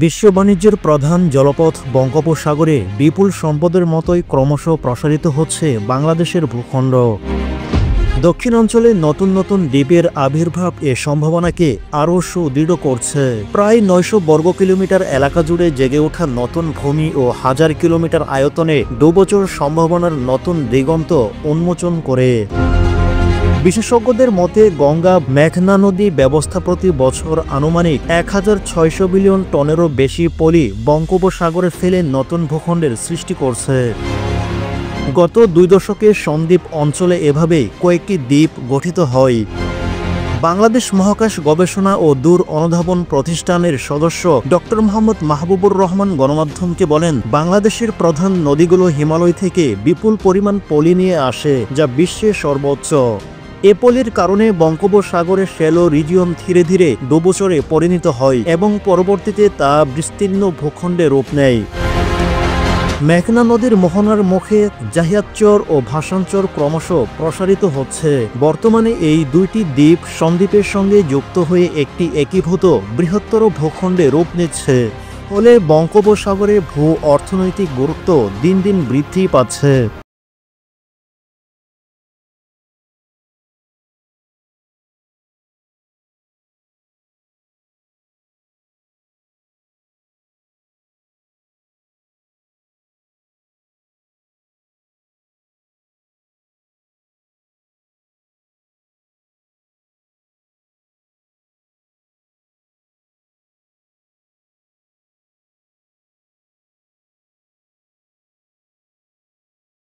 বিশ্ব বাণিজ্যের প্রধান জলপথ বঙ্গোপসাগরে বিপুল সম্পদের মতোই ক্রমশ প্রসারিত হচ্ছে বাংলাদেশের ভূখণ্ড। দক্ষিণ অঞ্চলে নতুন নতুন দ্বীপের আবির্ভাব এ সম্ভাবনাকে আরও সুদৃঢ় করছে। প্রায় ৯০০ বর্গ কিলোমিটার এলাকা জুড়ে জেগে ওঠা নতুন ভূমি ও হাজার কিলোমিটার আয়তনে ডুবোচর সম্ভাবনার নতুন দিগন্ত উন্মোচন করে। বিশেষজ্ঞদের মতে গঙ্গা মেঘনা নদী ব্যবস্থা প্রতি বছর আনুমানিক ১৬০০ বিলিয়ন টনেরও বেশি পলি বঙ্গোপসাগরে ফেলে নতুন ভূখণ্ডের সৃষ্টি করছে। গত ২ দশকে সন্দ্বীপ অঞ্চলে এভাবেই কয়েকটি দ্বীপ গঠিত হয়। বাংলাদেশ মহাকাশ গবেষণা ও দূর অনুধাবন প্রতিষ্ঠানের সদস্য ডক্টর মোহাম্মদ মাহবুবুর রহমান গণমাধ্যমকে বলেন, বাংলাদেশের প্রধান নদীগুলো হিমালয় থেকে বিপুল পরিমাণ পলি নিয়ে আসে, যা বিশ্বে সর্বোচ্চ। এ পলির কারণে বঙ্গোপসাগরের শ্যালো রিজিয়ন ধীরে ধীরে ডুবোচরে পরিণত হয় এবং পরবর্তীতে তা বিস্তীর্ণ ভূখণ্ডে রূপ নেয়। মেঘনা নদীর মোহনার মুখে জাহিয়াতচর ও ভাসানচর ক্রমশ প্রসারিত হচ্ছে। বর্তমানে এই দুইটি দ্বীপ সন্দ্বীপের সঙ্গে যুক্ত হয়ে একটি একীভূত বৃহত্তর ভূখণ্ডে রূপ নিচ্ছে। ফলে বঙ্গোপসাগরে ভূ অর্থনৈতিক গুরুত্ব দিন দিন বৃদ্ধি পাচ্ছে।